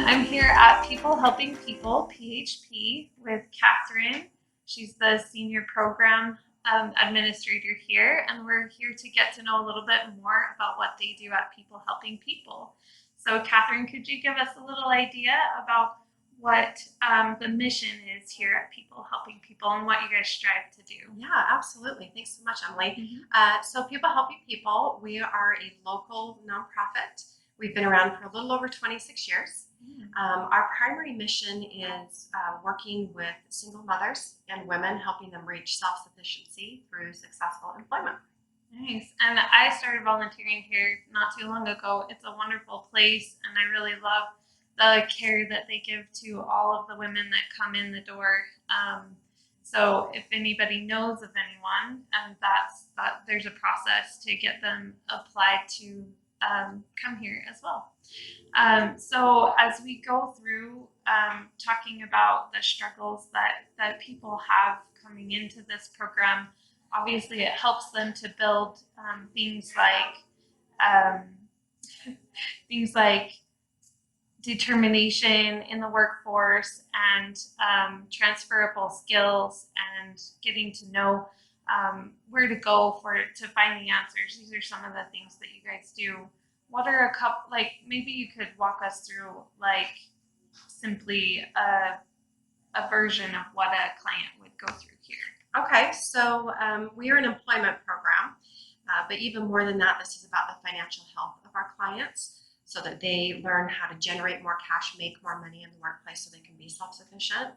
I'm here at People Helping People, PHP, with Catherine. She's the Senior Program Administrator here, and we're here to get to know a little bit more about what they do at People Helping People. So Catherine, could you give us a little idea about what the mission is here at People Helping People and what you guys strive to do? Yeah, absolutely. Thanks so much, Emily. So People Helping People, we are a local nonprofit. We've been around for a little over 26 years. Our primary mission is working with single mothers and women, helping them reach self-sufficiency through successful employment. Nice. And I started volunteering here not too long ago. It's a wonderful place, and I really love the care that they give to all of the women that come in the door. So if anybody knows of anyone, that there's a process to get them applied to come here as well. So as we go through talking about the struggles that people have coming into this program, obviously it helps them to build things like determination in the workforce and transferable skills and getting to know where to go to find the answers. These are some of the things that you guys do. What are a couple, maybe you could walk us through simply a version of what a client would go through here. Okay, so we are an employment program, but even more than that, this is about the financial health of our clients so that they learn how to generate more cash, make more money in the workplace so they can be self-sufficient.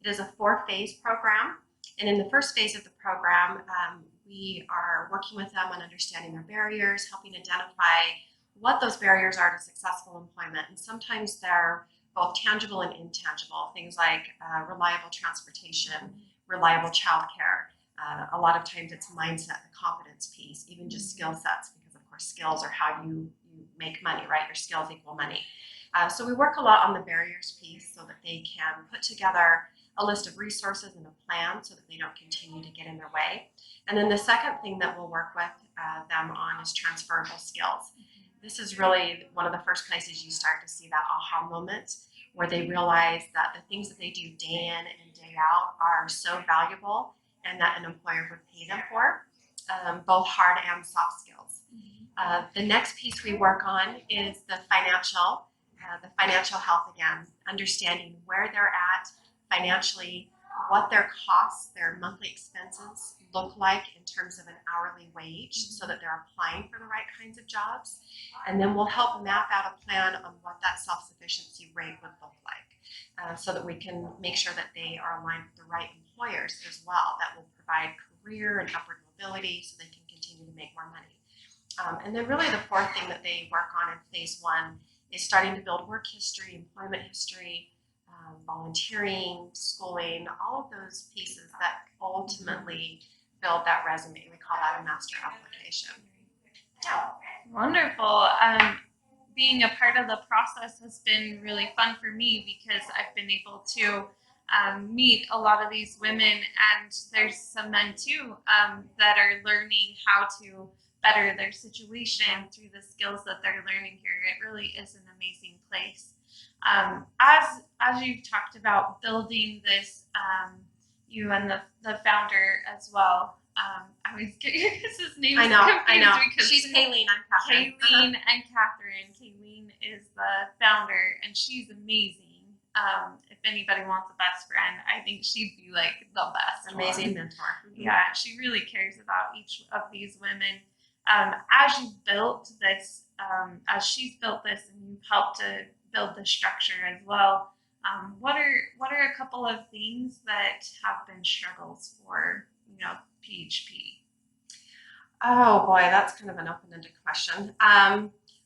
It is a 4-phase program. And in the first phase of the program, we are working with them on understanding their barriers, helping identify what those barriers are to successful employment. And sometimes they're both tangible and intangible, things like reliable transportation, reliable childcare. A lot of times it's mindset, the confidence piece, even just skill sets, because of course skills are how you make money, right? Your skills equal money. So we work a lot on the barriers piece so that they can put together a list of resources and a plan so that they don't continue to get in their way. And then the second thing that we'll work with them on is transferable skills. This is really one of the first places you start to see that aha moment where they realize that the things that they do day in and day out are so valuable and that an employer would pay them for, both hard and soft skills. The next piece we work on is the financial health again, understanding where they're at financially, what their costs, their monthly expenses look like in terms of an hourly wage so that they're applying for the right kinds of jobs. And then we'll help map out a plan on what that self-sufficiency rate would look like so that we can make sure that they are aligned with the right employers as well that will provide career and upward mobility so they can continue to make more money. And then really the fourth thing that they work on in phase 1 is starting to build work history, employment history, volunteering, schooling, all of those pieces that ultimately build that resume. We call that a master application. Yeah. Wonderful. Being a part of the process has been really fun for me because I've been able to meet a lot of these women, and there's some men too that are learning how to better their situation through the skills that they're learning here. It really is an amazing place. As you've talked about building this, you and the founder as well. I always get his name. I know. She's Kayleen. I'm Catherine. Kayleen and Catherine. Kayleen is the founder, and she's amazing. If anybody wants a best friend, I think she'd be like the best. Amazing mentor. Yeah, she really cares about each of these women. As you built this, as she's built this, and you've helped to build the structure as well, what are a couple of things that have been struggles for PHP? Oh boy, that's kind of an open-ended question.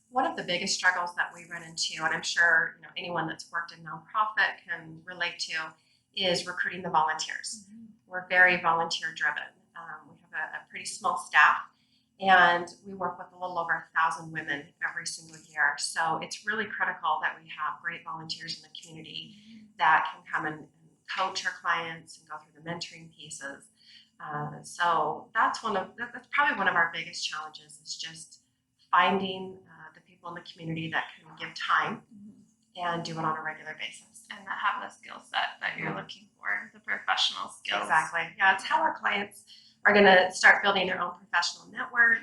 One of the biggest struggles that we run into, and I'm sure anyone that's worked in nonprofit can relate to, is recruiting the volunteers. We're very volunteer-driven. We have a pretty small staff. And we work with a little over 1,000 women every single year. So it's really critical that we have great volunteers in the community that can come and coach our clients and go through the mentoring pieces. So that's probably one of our biggest challenges, is just finding the people in the community that can give time and do it on a regular basis. And that have the skill set that you're looking for, the professional skills. Exactly. Yeah, it's how our clients are going to start building their own professional network,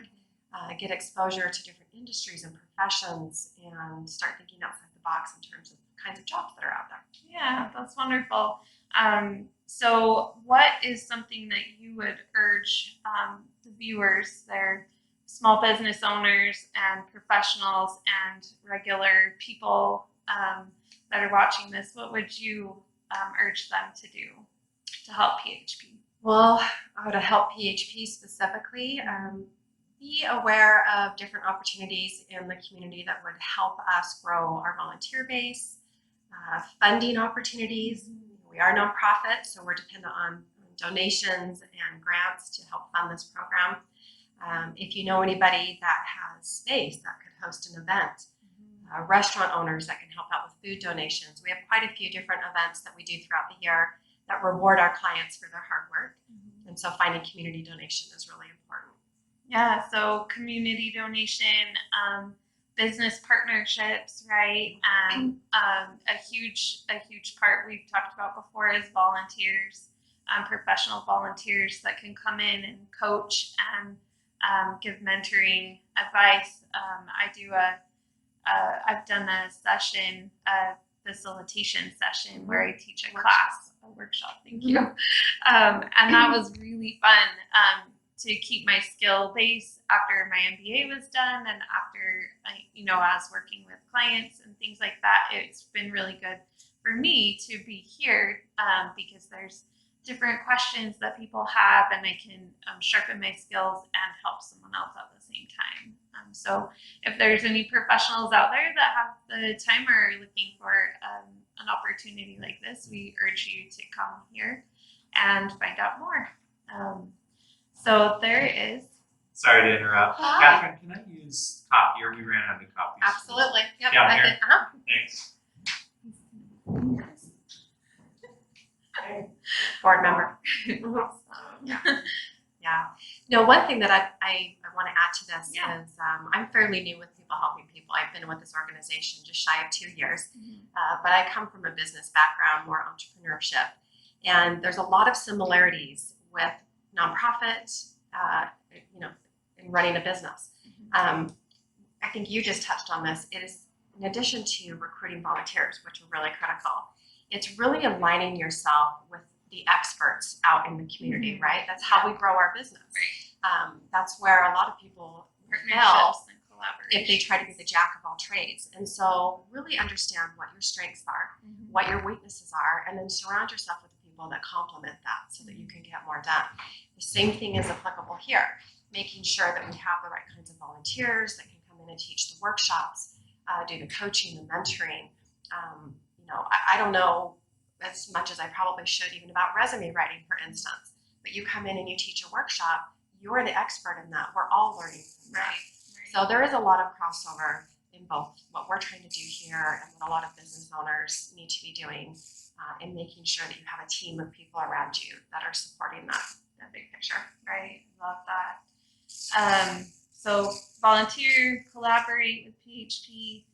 get exposure to different industries and professions, and start thinking outside the box in terms of kinds of jobs that are out there. Yeah, that's wonderful. So what is something that you would urge the viewers, their small business owners and professionals and regular people that are watching this, what would you urge them to do to help PHP? Well, I would help PHP specifically. Be aware of different opportunities in the community that would help us grow our volunteer base, funding opportunities. We are nonprofit, so we're dependent on donations and grants to help fund this program. If you know anybody that has space that could host an event, restaurant owners that can help out with food donations. We have quite a few different events that we do throughout the year that reward our clients for their hard work. And so finding community donation is really important. Yeah, so community donation, business partnerships, right? A huge part we've talked about before is volunteers, professional volunteers that can come in and coach and give mentoring advice. I've done a session, a facilitation session where I teach a class, a workshop. Thank you, and that was really fun. To keep my skill base after my MBA was done and after I was working with clients and things like that. It's been really good for me to be here because there's different questions that people have, and I can sharpen my skills and help someone else at the same time. So if there's any professionals out there that have the time or are looking for an opportunity like this, we urge you to come here and find out more. So there is. Sorry to interrupt. Catherine, can I use copier? We ran out of copies. Absolutely. Yep. Down here. Thanks. Board member. Yeah. No, one thing that I want to add to this is I'm fairly new with people helping people. I've been with this organization just shy of 2 years, but I come from a business background, more entrepreneurship, and there's a lot of similarities with nonprofit, in running a business. I think you just touched on this. It is, in addition to recruiting volunteers, which are really critical, it's really aligning yourself with the experts out in the community, right? That's how we grow our business. That's where a lot of people fail if they try to be the jack of all trades. And so really understand what your strengths are, what your weaknesses are, and then surround yourself with people that complement that so that you can get more done. The same thing is applicable here, making sure that we have the right kinds of volunteers that can come in and teach the workshops, do the coaching, the mentoring. I don't know as much as I probably should even about resume writing, for instance, but you come in and you teach a workshop, you're the expert in that. We're all learning from that. Right. So there is a lot of crossover in both what we're trying to do here and what a lot of business owners need to be doing in making sure that you have a team of people around you that are supporting that big picture. Right, love that. So volunteer, collaborate with PHP,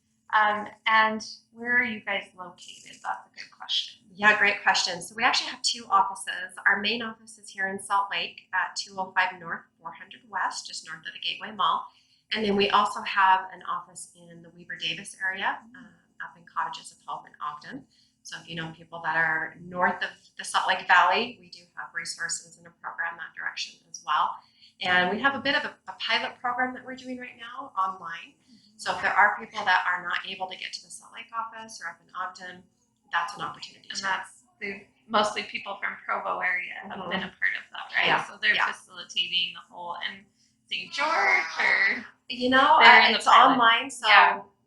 and where are you guys located? That's a good question. Yeah, great question. So we actually have 2 offices. Our main office is here in Salt Lake at 205 North, 400 West, just north of the Gateway Mall. And then we also have an office in the Weber Davis area, up in Cottages of Hope in Ogden. So if you know people that are north of the Salt Lake Valley, we do have resources and a program that direction as well. And we have a bit of a pilot program that we're doing right now online. So if there are people that are not able to get to the Salt Lake office or up in Ogden, that's an opportunity. And that's mostly people from Provo area have been a part of that, right? Yeah. So they're facilitating the whole in St. George or it's online. So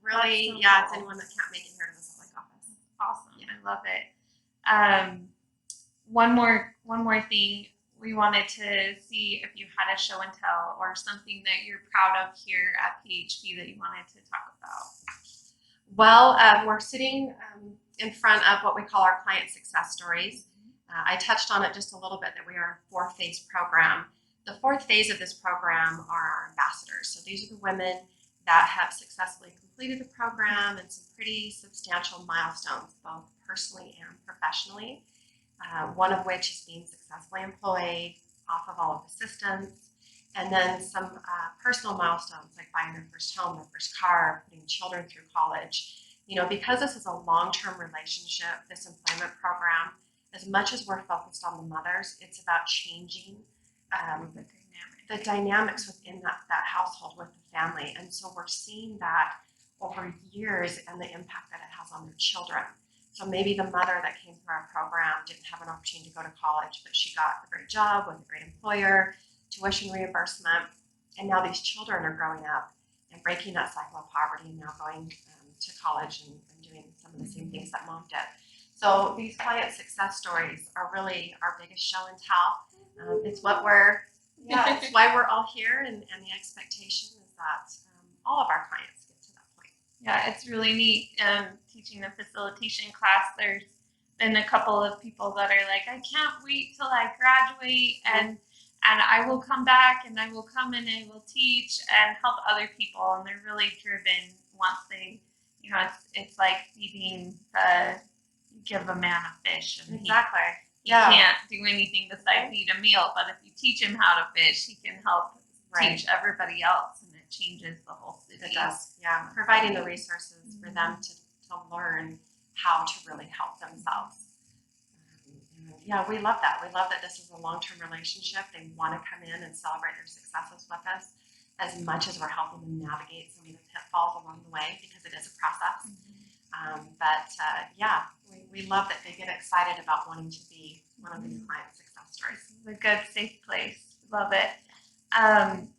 really, so it's cool. anyone that can't make it here to the Salt Lake office. Awesome. I love it. One more thing. We wanted to see if you had a show and tell or something that you're proud of here at PHP that you wanted to talk about. Well, we're sitting in front of what we call our client success stories. I touched on it just a little bit that we are a 4-phase program. The 4th phase of this program are our ambassadors. So these are the women that have successfully completed the program and some pretty substantial milestones, both personally and professionally. One of which is being successfully employed off of all of the systems, and then some personal milestones like buying their first home, their first car, putting children through college. Because this is a long-term relationship, this employment program, as much as we're focused on the mothers, it's about changing the dynamics within that household with the family. And so we're seeing that over years and the impact that it has on their children. So maybe the mother that came through our program didn't have an opportunity to go to college, but she got a great job with a great employer, tuition reimbursement, and now these children are growing up and breaking that cycle of poverty and now going to college and doing some of the same things that mom did. So these client success stories are really our biggest show and tell. It's why we're all here, and the expectation is that all of our clients get to that point. Yeah, it's really neat teaching the facilitation class. There's been a couple of people that are like, I can't wait till I graduate and I will come back and I will come and I will teach and help other people. And they're really driven once they, it's like feeding give a man a fish. And Exactly. He can't do anything besides eat a meal, but if you teach him how to fish, he can help teach everybody else, and it changes the whole city. It does, yeah. Providing the resources for them to learn how to really help themselves. Yeah, we love that. We love that this is a long-term relationship. They want to come in and celebrate their successes with us as much as we're helping them navigate some of the pitfalls along the way, because it is a process. We love that they get excited about wanting to be one of these client success stories. This is a good, safe place. Love it.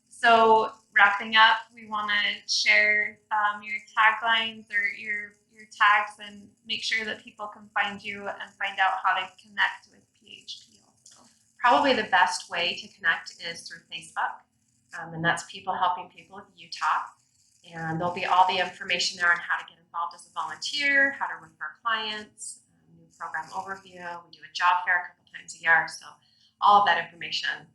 So wrapping up, we want to share your taglines or your tags and make sure that people can find you and find out how to connect with PHP also. Probably the best way to connect is through Facebook, and that's People Helping People of Utah. And there'll be all the information there on how to get involved as a volunteer, how to refer clients, new program overview. We do a job fair a couple times a year, so all of that information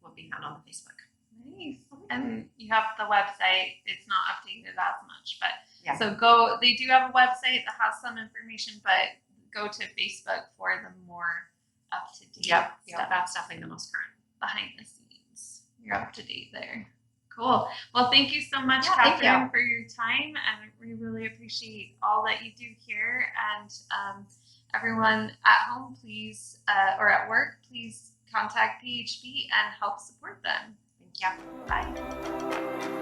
will be found on the Facebook. Nice. And you have the website. It's not updated as much, but Yeah. So they do have a website that has some information, but go to Facebook for the more up to date Yep, stuff. that's definitely the most current. Behind the scenes. You're up to date there. Cool. Well, thank you so much, Yeah, thank Catherine, you. for your time, and we really appreciate all that you do here. And everyone at home, please, or at work, please contact PHP and help support them. Thank you. Bye.